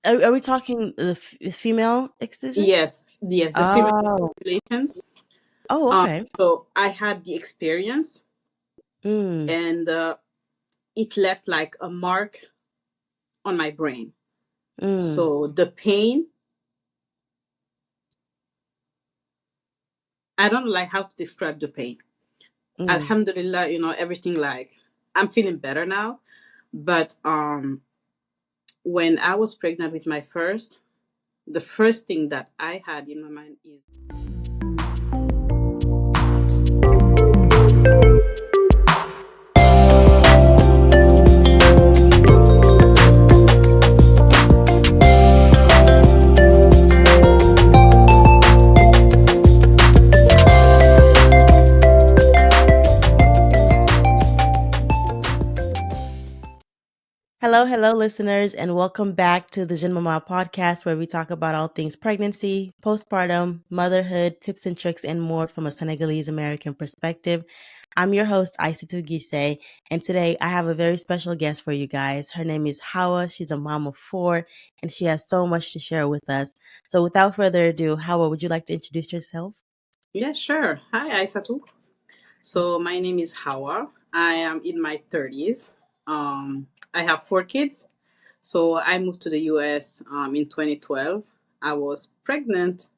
Are we talking the female excision? Yes, the female Oh, relations. okay. So I had the experience, Mm, and it left like a mark on my brain. mm, So the pain, I don't like how to describe the pain. mm. Alhamdulillah, everything like I'm feeling better now. But when I was pregnant with my first, the first thing that I had in my mind is Hello, listeners, and welcome back to the Jeune Mama podcast, where we talk about all things pregnancy, postpartum, motherhood, tips and tricks, and more from a Senegalese American perspective. I'm your host, Aissatou, and today I have a very special guest for you guys. Her name is Hawa. She's a mom of 4, and she has so much to share with us. So, without further ado, Hawa, would you like to introduce yourself? yeah, sure. Hi, Aissatou. So my name is Hawa. I am in my 30s. I have 4 kids. So I moved to the US in 2012. I was pregnant,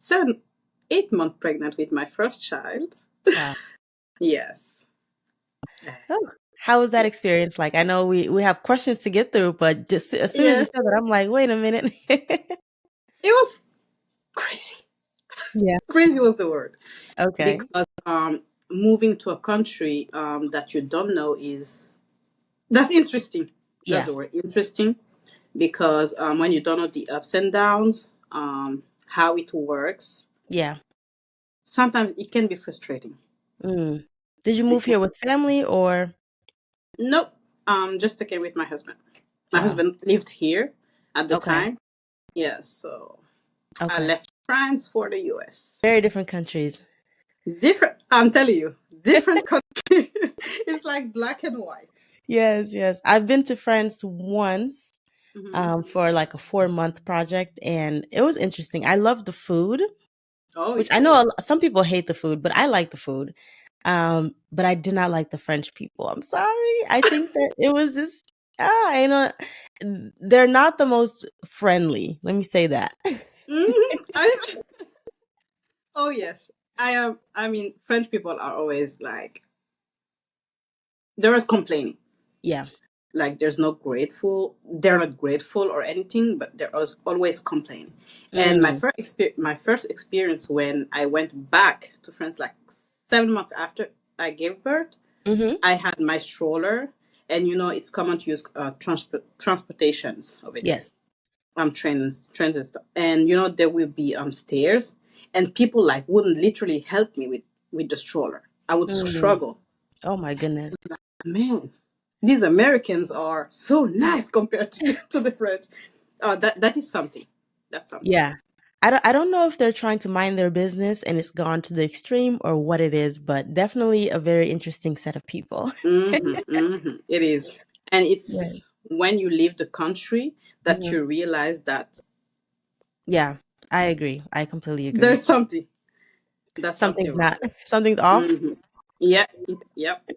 8 months pregnant with my first child. Wow. Yes. Oh, how was that experience like? I know we have questions to get through, but just as soon as you Yeah, said that, I'm like, wait a minute. it was crazy. Yeah. Crazy was the word. Okay. Because moving to a country that you don't know that's interesting. That's Yeah. the word, interesting. Because when you don't know the ups and downs, how it works, Yeah. sometimes it can be frustrating. Mm. Did you It move can. here with family or? Nope. Just came with my husband. My Wow. husband lived here at the Okay. time. Yeah, so I Okay. left France for the US. Very different countries. Different. I'm telling you, different country. It's like black and white. Yes, yes. I've been to France once Hmm. for like a 4-month project, and it was interesting. I love the food, Oh which I yes. know some people hate the food, but I like the food. But I did not like the French people. I'm sorry. I think that it was just you know, they're not the most friendly. Let me say that. I, oh yes. I am. I mean, French people are always like they're always complaining. Yeah. Like there's no grateful. They're not grateful or anything, but they're always complaining. And Mm. my first experience when I went back to France, like 7 months after I gave birth, Mhm. I had my stroller, and it's common to use transportations over there, Yes. trains and stuff. And there will be stairs, and people like wouldn't literally help me with the stroller. I would Mm. struggle. Oh my goodness. Man, these Americans are so nice compared to the French. That is something. That's something. Yeah. I don't know if they're trying to mind their business and it's gone to the extreme or what it is, but definitely a very interesting set of people. It is, and Yes. it's when you leave the country that Mhm. you realize that Yeah, I agree. I completely agree. there's something. That's something Something's wrong. not something's off. Hmm. Yeah,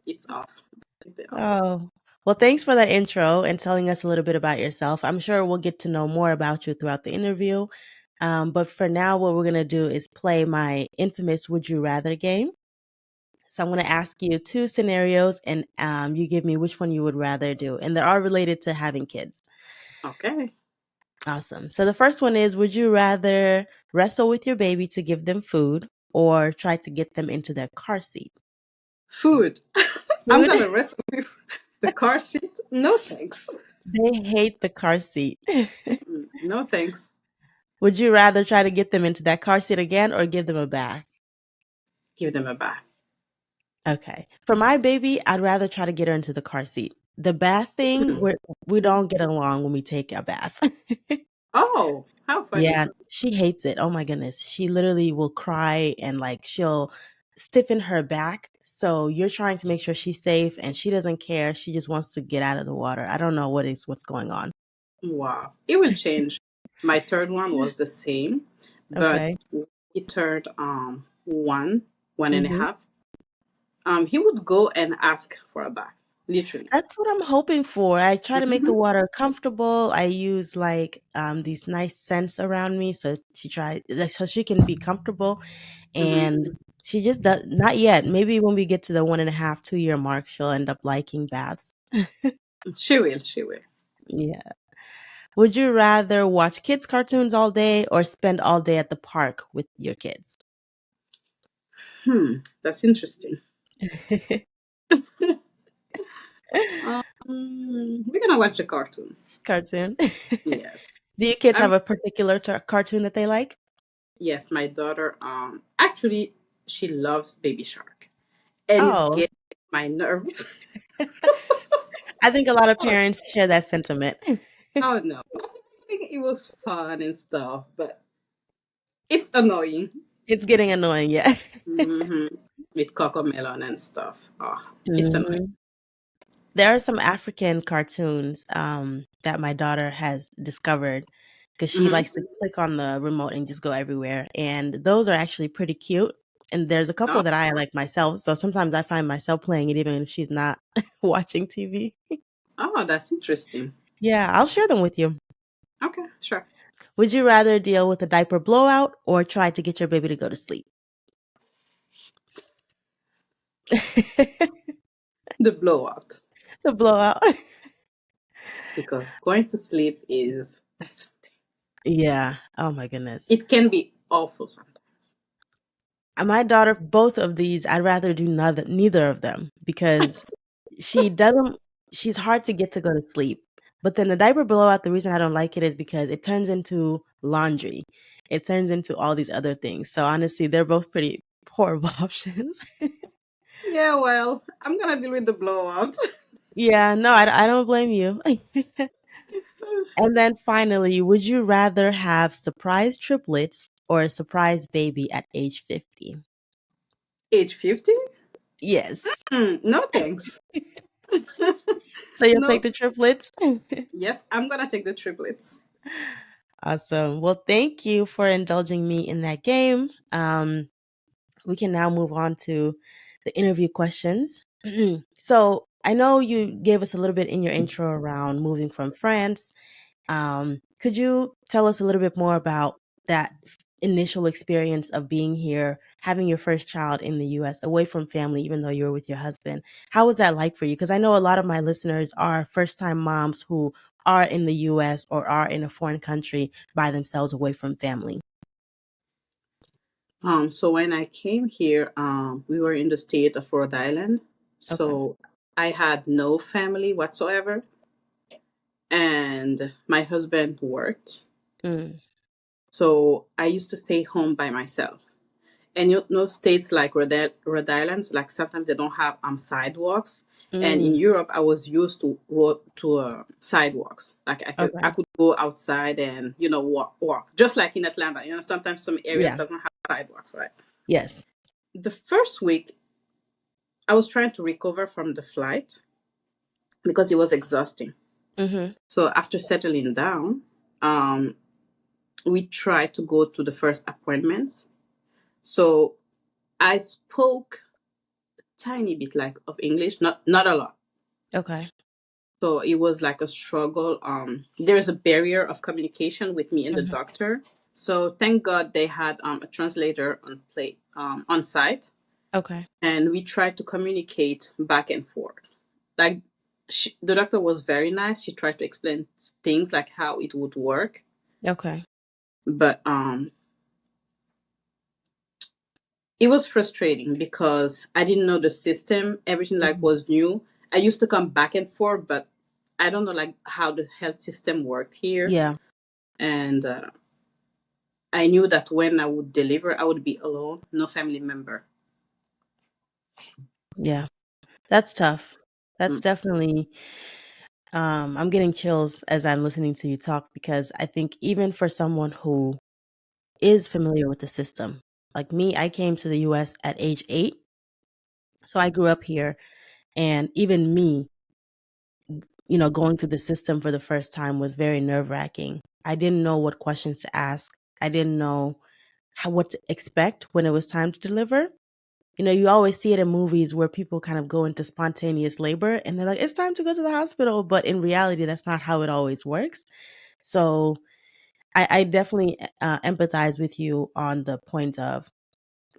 it's off. Completely off. Oh, well, thanks for that intro and telling us a little bit about yourself. I'm sure we'll get to know more about you throughout the interview. But for now, what we're going to do is play my infamous Would You Rather game. So I'm going to ask you 2 scenarios and you give me which one you would rather do. And they are related to having kids. Okay. Awesome. So the first one is, would you rather wrestle with your baby to give them food or try to get them into their car seat? Food. I'm Food? gonna rest with the car seat. No thanks. They hate the car seat. Mm-mm. No thanks. Would you rather try to get them into that car seat again or give them a bath? Give them a bath. Okay. For my baby, I'd rather try to get her into the car seat. The bath thing, Mm. we don't get along when we take a bath. Oh, how funny. Yeah, she hates it. Oh my goodness. She literally will cry and like she'll stiffen her back. So you're trying to make sure she's safe and she doesn't care. She just wants to get out of the water. I don't know what's going on. Wow. It will change. My third one was the same, but Okay. when he turned one and a Hmm. half, he would go and ask for a bath, literally. That's what I'm hoping for. I try to make the Hmm. water comfortable. I use like these nice scents around me so so she can be comfortable. And Hmm. she just does not yet. Maybe when we get to the 1.5, 2 year mark, she'll end up liking baths. She will. She will. Yeah. Would you rather watch kids' cartoons all day or spend all day at the park with your kids? That's interesting. We're gonna watch the cartoon. Cartoon. Yes. Do your kids have I'm a particular cartoon that they like? Yes, my daughter actually she loves Baby Shark and it's Oh, getting my nerves. I think a lot of Oh, parents share that sentiment. oh no. I think it was fun and stuff, but it's annoying. It's getting annoying, yeah. Hmm. With Cocomelon and stuff. Oh, it's annoying. Mhm. There are some African cartoons that my daughter has discovered because she Hmm. likes to click on the remote and just go everywhere. And those are actually pretty cute. And there's a couple Oh, that I like myself. So sometimes I find myself playing it even if she's not watching TV. oh, that's interesting. Yeah, I'll share them with you. Okay, sure. Would you rather deal with a diaper blowout or try to get your baby to go to sleep? The blowout. The blowout. Because going to sleep is that's Yeah. Oh my goodness. it can be awful sometimes. My daughter, both of these, I'd rather do neither of them because she doesn't she's hard to get to go to sleep. But then the diaper blowout, the reason I don't like it is because it turns into laundry. It turns into all these other things. So honestly, they're both pretty horrible options. Yeah, well, I'm gonna deal with the blowout. Yeah, no, I don't blame you. And then finally, would you rather have surprise triplets or a surprise baby at age 50? Age 50? Yes. No thanks. So you'll take No. the triplets? Yes, I'm gonna take the triplets. Awesome. Well, thank you for indulging me in that game. We can now move on to the interview questions. So I know you gave us a little bit in your intro around moving from France. Could you tell us a little bit more about that initial experience of being here, having your first child in the US, away from family, even though you were with your husband? How was that like for you? Because I know a lot of my listeners are first time moms who are in the US or are in a foreign country by themselves away from family. So when I came here, we were in the state of Rhode Island. Okay. So I had no family whatsoever, and my husband worked. Mm, So I used to stay home by myself. And you know, states like Rhode Island, like sometimes they don't have sidewalks. And in mm, Europe, I was used to sidewalks. Like I okay. could go outside and walk just like in Atlanta. You know, sometimes some areas Yeah. doesn't have sidewalks, right? Yes. The first week, I was trying to recover from the flight because it was exhausting. Mm-hmm. So after settling down, um, we tried to go to the first appointments. So I spoke tiny bit like of English, not a lot. Okay. So it was like a struggle. There's a barrier of communication with me and the Mm-hmm. doctor. So thank God they had a translator on site, Okay. and we tried to communicate back and forth. Like the doctor was very nice. She tried to explain things like how it would work, Okay. but it was frustrating because I didn't know the system. Everything like Hmm. was new. I used to come back and forth, but I don't know like how the health system worked here. Yeah. And I knew that when I would deliver, I would be alone, no family member. Yeah. That's tough. That's Mm. definitely I'm getting chills as I'm listening to you talk because I think even for someone who is familiar with the system, like me, I came to the US at age 8. So I grew up here and even me, going through the system for the first time was very nerve-wracking. I didn't know what questions to ask. I didn't know what to expect when it was time to deliver. You know, you always see it in movies where people kind of go into spontaneous labor and they're like, it's time to go to the hospital. But in reality, that's not how it always works. So I definitely empathize with you on the point of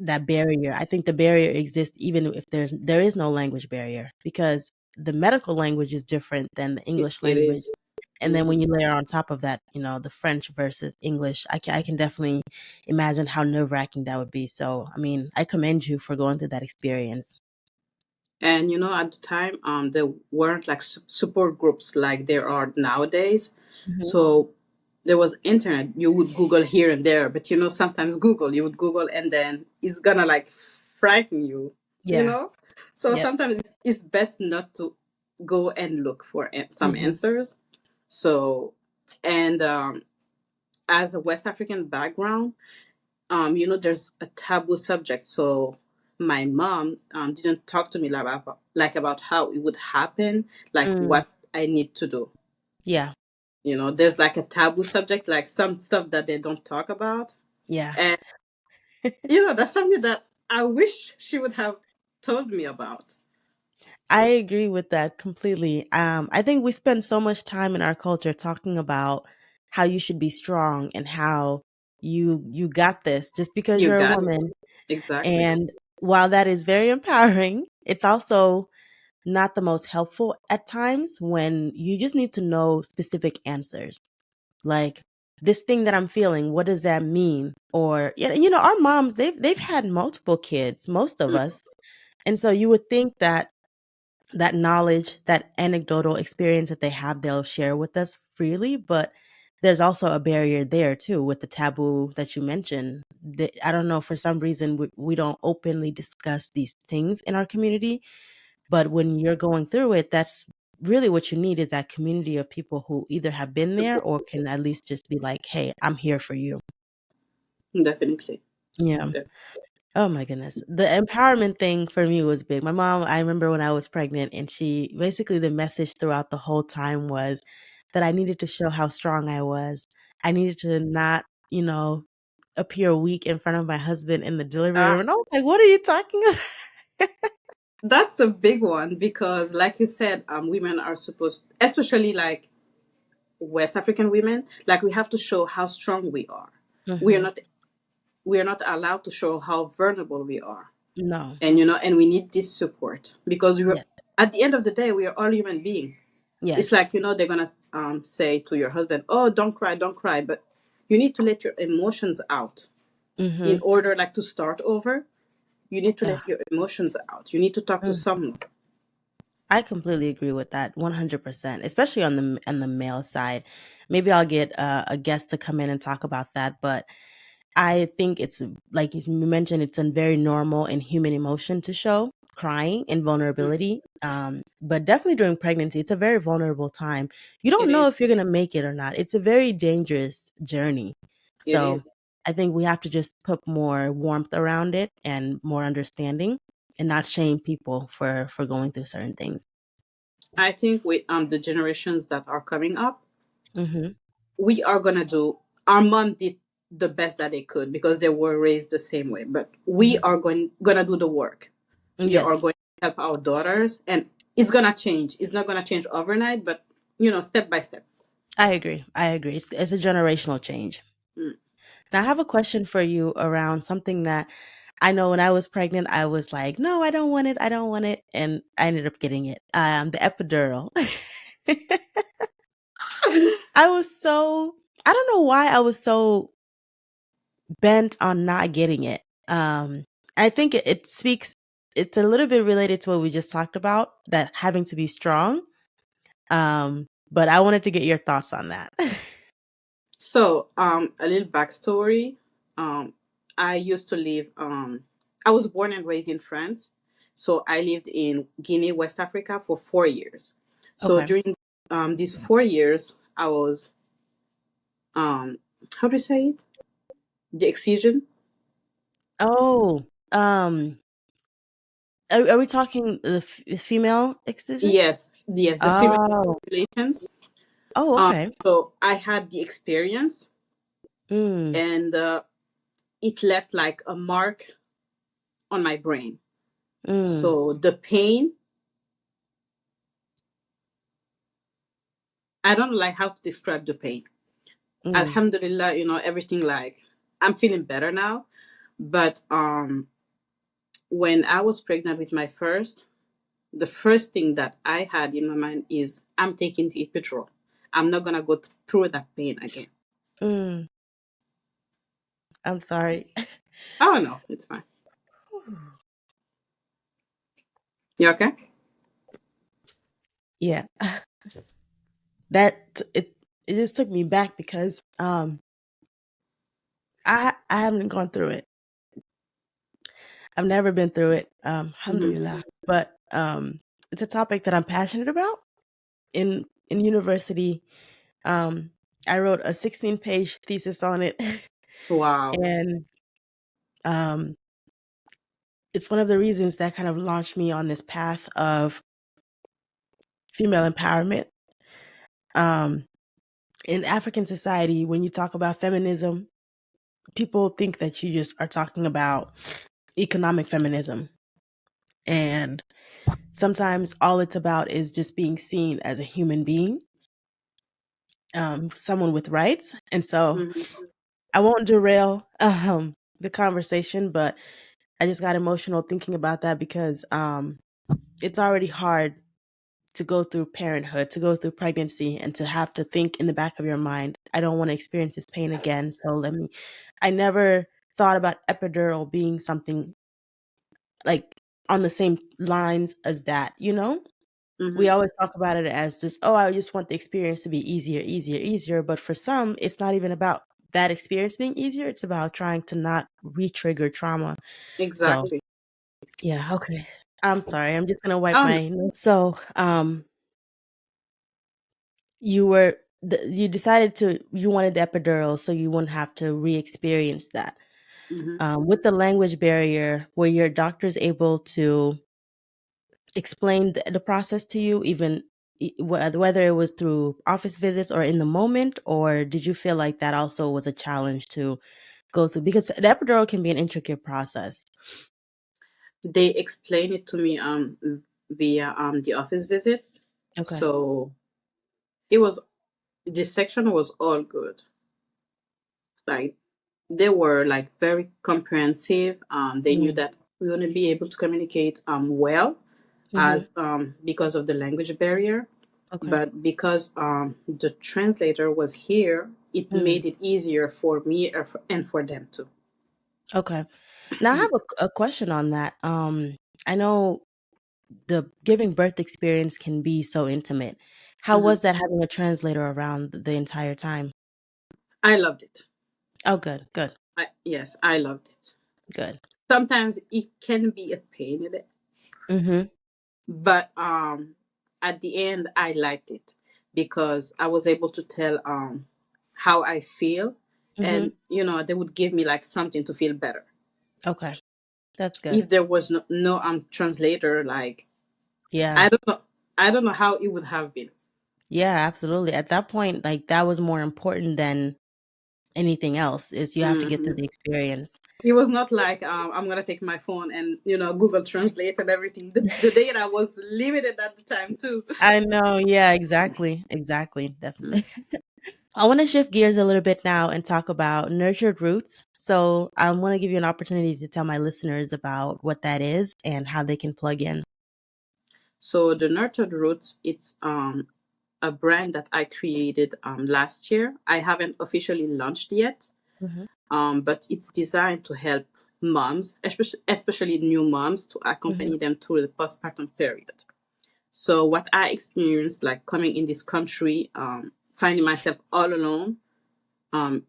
that barrier. I think the barrier exists even if there is no language barrier, because the medical language is different than the English It language. is. And then Mhm. when you layer on top of that, you know, the French versus English, I can definitely imagine how nerve-wracking that would be. So, I mean, I commend you for going through that experience. And you know, at the time, there weren't like support groups like there are nowadays. Mhm. So there was internet. You would Google here and there, but you know, sometimes you would Google and then it's gonna like frighten you. You Yeah. know, so Yep. sometimes it's best not to go and look for some Mhm. answers. So, and as a West African background, you know, there's a taboo subject. So my mom didn't talk to me like about how it would happen, like Mm. what I need to do. Yeah. You know, there's like a taboo subject, like some stuff that they don't talk about. Yeah. And, you know, that's something that I wish she would have told me about. I agree with that completely. I think we spend so much time in our culture talking about how you should be strong and how you got this just because You you're a got it. woman. Exactly. And while that is very empowering, it's also not the most helpful at times when you just need to know specific answers. Like, this thing that I'm feeling, what does that mean? Or yeah, you know, our moms, they've had multiple kids, most of Mm, us. And so you would think that that knowledge, that anecdotal experience that they have, they'll share with us freely. But there's also a barrier there too with the taboo that you mentioned. I don't know, for some reason, we don't openly discuss these things in our community. But when you're going through it, that's really what you need, is that community of people who either have been there support. or can at least just be like, hey, I'm here for you. Definitely. Yeah. Def- Oh my goodness. The empowerment thing for me was big. My mom, I remember when I was pregnant, and she basically, the message throughout the whole time was that I needed to show how strong I was. I needed to not, you know, appear weak in front of my husband in the delivery room. Ah, And I was like, what are you talking about? that's a big one because, like you said, women are supposed, especially like West African women, like we have to show how strong we are. We are Hmm. not we are not allowed to show how vulnerable we are. No. And you know, and we need this support because Yes. at the end of the day, we are all human beings. It's Yes. like, you know, they're gonna say to your husband, "Oh, don't cry, don't cry," but you need to let your emotions out in Hmm. order like to start over. You need to let your emotions out. You need to talk to someone. I completely agree with that 100%, especially on the male side. Maybe I'll get a guest to come in and talk about that, but I think it's like you mentioned, it's a very normal and human emotion to show crying and Mm, vulnerability. But definitely during pregnancy, it's a very vulnerable time. You don't it know is. if you're gonna make it or not. It's a very dangerous journey. It So is. I think we have to just put more warmth around it and more understanding, and not shame people for going through certain things. I think with the generations that are coming up, Hmm. we are gonna do. Our mom did the best that they could because they were raised the same way, but we Hmm. are gonna do the work. We are Yes, going to help our daughters, and it's gonna change. It's not gonna change overnight, but you know, step by step. I agree. I agree. It's a generational change. Mm. Now, I have a question for you around something that I know when I was pregnant, I was like, no, I don't want it. I don't want it. And I ended up getting it. The epidural. I was so, I don't know why I was so bent on not getting it. I think it speaks, it's a little bit related to what we just talked about, that having to be strong. But I wanted to get your thoughts on that. So, a little backstory. Um, I used to live. I was born and raised in France, so I lived in Guinea, West Africa, for 4 years. So Okay. during these 4 years, I was how do you say it? The excision. Oh, are we talking the female excision? Yes, yes, the female Oh, relations. Oh, okay. So I had the experience, Mm, and it left like a mark on my brain. mm, So the pain, I don't know like how to describe the pain. mm, Alhamdulillah, everything like I'm feeling better now. But when I was pregnant with my first, the first thing that I had in my mind is I'm taking the epidural. I'm not gonna go through that pain again. mm. I'm sorry. Oh no, it's fine. You okay? Yeah. That it just took me back because I haven't gone through it. I've never been through it. Hmm. Alhamdulillah. But it's a topic that I'm passionate about. In university, um I wrote a 16-page thesis on it. Wow. And um it's one of the reasons that kind of launched me on this path of female empowerment. Um in African society, when you talk about feminism, people think that you just are talking about economic feminism. And sometimes all it's about is just being seen as a human being, someone with rights. And so Hmm. I won't derail the conversation, but I just got emotional thinking about that because it's already hard to go through parenthood, to go through pregnancy, and to have to think in the back of your mind, I don't want to experience this pain again. So I never thought about epidural being something like on the same lines as that, you know? We Hmm. always talk about it as just, oh, I just want the experience to be easier, easier, easier. But for some, it's not even about that experience being easier. It's about trying to not re-trigger trauma. So Exactly. yeah, okay. I'm sorry. I'm just gonna wipe Oh no. my nose. So you decided you wanted the epidural so you wouldn't have to re-experience that. Hmm. With the language barrier, were your doctors able to explain the process to you, even whether it was through office visits or in the moment, or did you feel like that also was a challenge to go through? Because the epidural can be an intricate process. They explained it to me via the office visits. Okay. So it was this section was all good. Like they were like very comprehensive. They knew Mm, that we wouldn't be able to communicate well mm-hmm. as because of the language barrier, Okay. but because the translator was here, it Mm, made it easier for me and for them too. okay. Now I have a question on that. I know the giving birth experience can be so intimate. How Hmm. was that having a translator around the entire time? I loved it. Oh, good, good, Yes, I loved it. good. Sometimes it can be a pain in it, Mm-hmm. but at the end I liked it because I was able to tell how I feel, Mm-hmm. and they would give me like something to feel better. Okay, that's good. If there was no translator, like Yeah. I don't know, how it would have been. Yeah, absolutely. At that point, like that was more important than anything else, is you have to get Hmm. through the experience. It was not like I'm gonna take my phone and Google Translate and everything. The data was limited at the time too. I know. Yeah, exactly. Exactly. Definitely. I want to shift gears a little bit now and talk about nurtured roots. So I want to give you an opportunity to tell my listeners about what that is and how they can plug in. So the Nurtured Roots, it's a brand that I created last year. I haven't officially launched yet, Mm-hmm. but it's designed to help moms, especially new moms, to Mm-hmm. accompany them through the postpartum period. So what I experienced, like coming in this country, finding myself all alone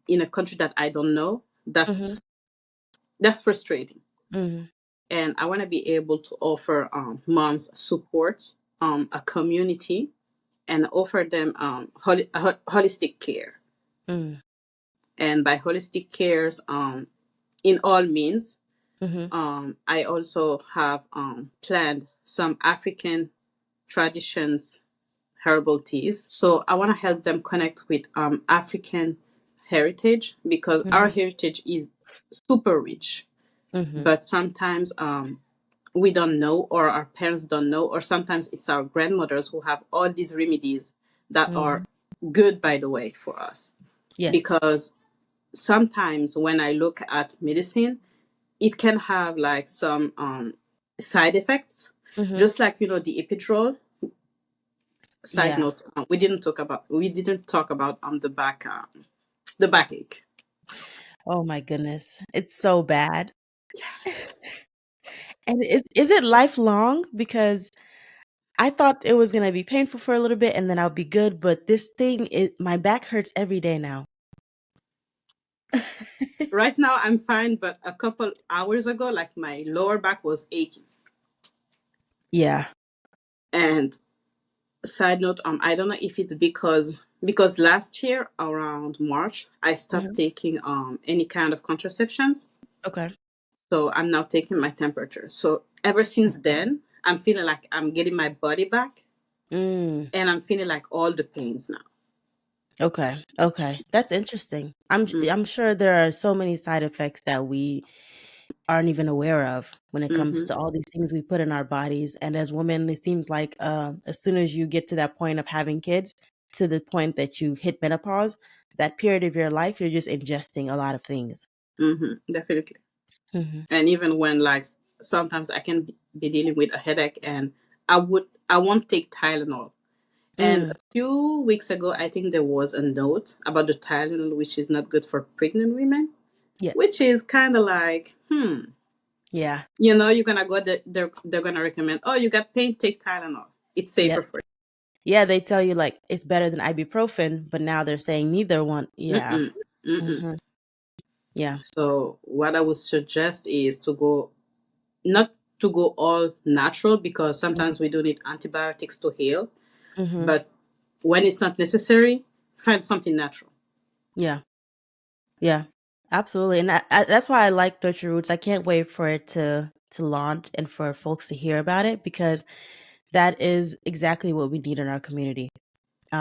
in a country that I don't know, Mm-hmm. that's frustrating. Mm-hmm. And I want to be able to offer moms support, a community, and offer them holistic care. And by holistic cares, in all means, Mm-hmm. I also have planned some African traditions herbal teas. So I want to help them connect with African heritage, because our Mhm. heritage is super rich, Mhm. but sometimes we don't know, or our parents don't know, or sometimes it's our grandmothers who have all these remedies that are Mhm. good, by the way, for us. Yes. Because sometimes when I look at medicine, it can have like some side effects, Mhm. just like the epidural. Side Yeah. note: we didn't talk about the backache. Oh my goodness. It's so bad. Yes. And is it lifelong? Because I thought it was gonna be painful for a little bit and then I'll be good, but this thing, my back hurts every day now. Right now I'm fine, but a couple hours ago, like, my lower back was aching. Yeah. And side note, I don't know if it's because last year around March I stopped Mhm. taking any kind of contraceptions. Okay. So I'm now taking my temperature. So ever since then, I'm feeling like I'm getting my body back, Mm. and I'm feeling like all the pains now. Okay. Okay. That's interesting. Mm, I'm sure there are so many side effects that we aren't even aware of when it comes mm-hmm, to all these things we put in our bodies. And as women, it seems like as soon as you get to that point of having kids, to the point that you hit menopause, that period of your life, you're just ingesting a lot of things. definitely. Hmm. And even when, like, sometimes I can be dealing with a headache, and I won't take Tylenol. And Mm. a few weeks ago, I think there was a note about the Tylenol, which is not good for pregnant women, Yes. which is kind of like, Yeah. you're gonna go there, they're gonna recommend, oh, you got pain, take Tylenol. It's safer Yep. for Yeah, they tell you like it's better than ibuprofen, but now they're saying neither one. you. Yeah. Mm-mm, mm-mm. Hmm. Yeah. So what I would suggest is to go not to go all natural, because sometimes we do need antibiotics to heal. Hmm. But when it's not necessary, find something natural. Yeah. Yeah. Absolutely. And that's why I like Nurture Roots. I can't wait for it to launch and for folks to hear about it because that is exactly what we need in our community.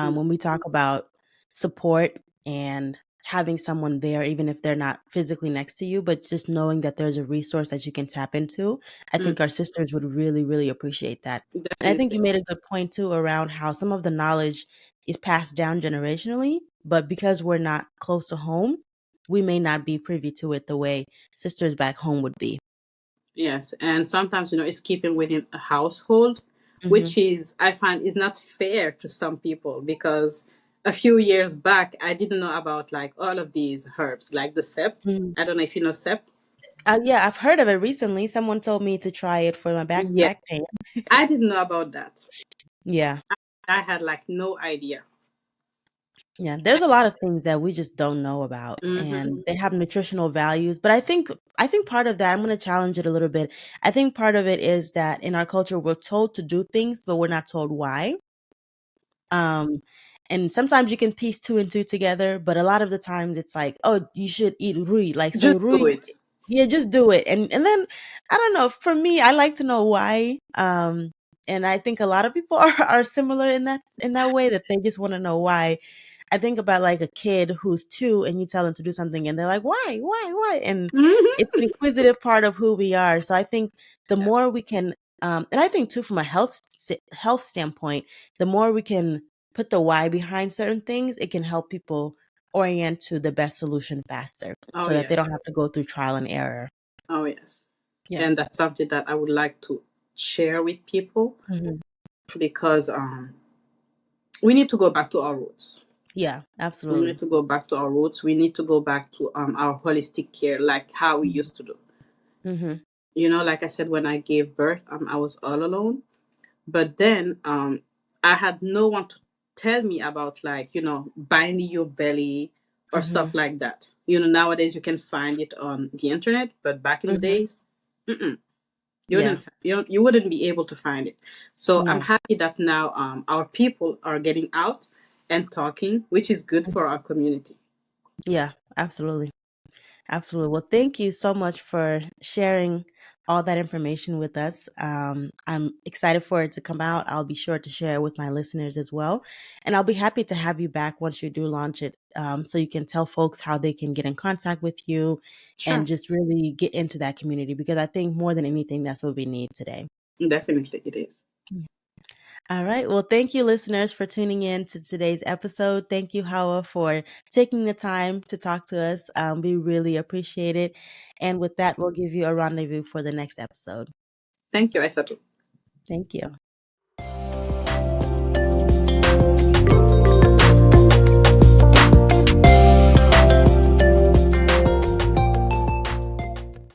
Mm, When we talk about support and having someone there, even if they're not physically next to you, but just knowing that there's a resource that you can tap into, I mm, think our sisters would really, really appreciate that. And I think definitely. you made a good point too around how some of the knowledge is passed down generationally, but because we're not close to home, we may not be privy to it the way sisters back home would be. Yes, and sometimes it's keeping within a household, Hmm. which is, I find, is not fair to some people, because a few years back I didn't know about, like, all of these herbs, like the sep. Hmm. I don't know if you know sep. Yeah, I've heard of it recently. Someone told me to try it for my Yeah, back pain. I didn't know about that. Yeah. I had, like, no idea. Yeah, there's a lot of things that we just don't know about Mm-hmm. and they have nutritional values, but I think part of that, I'm going to challenge it a little bit. I think part of it is that in our culture we're told to do things, but we're not told why. Um, and sometimes you can piece two and two together, but a lot of the times it's like, oh, you should eat rui. Like Just so rui, do it. yeah, just do it. And then I don't know, for me, I like to know why. And I think a lot of people are similar in that way that they just want to know why. I think about like a kid who's 2 and you tell them to do something and they're like, "Why? Why? Why?" And Mm-hmm. it's an inquisitive part of who we are. So I think the Yes. more we can and I think too from a health standpoint, the more we can put the why behind certain things, it can help people orient to the best solution faster Oh so that yeah. they don't have to go through trial and error. Oh yes. Yeah. And that's something that I would like to share with people, Mhm. because we need to go back to our roots. Yeah, We need absolutely. to go back to our roots. We need to go back to our holistic care, like how we Mhm. used to do. Mhm. Like I said, when I gave birth, I was all alone. But then I had no one to tell me about, like, binding your belly or stuff Mhm. like that. Nowadays you can find it on the internet, but back in the Mhm. days, mm-mm, Yeah. you wouldn't be able to find it. So I'm No. happy that now our people are getting out and talking, which is good for our community. Yeah, absolutely. Absolutely. Well, thank you so much for sharing all that information with us. I'm excited for it to come out. I'll be sure to share it with my listeners as well. And I'll be happy to have you back once you do launch it, so you can tell folks how they can get in contact with you and Sure. just really get into that community, because I think more than anything, that's what we need today. Definitely it is. All right. Well, thank you, listeners, for tuning in to today's episode. Thank you, Hawa, for taking the time to talk to us. We really appreciate it. And with that, we'll give you a rendezvous for the next episode. Thank you, Aissatou. Thank you.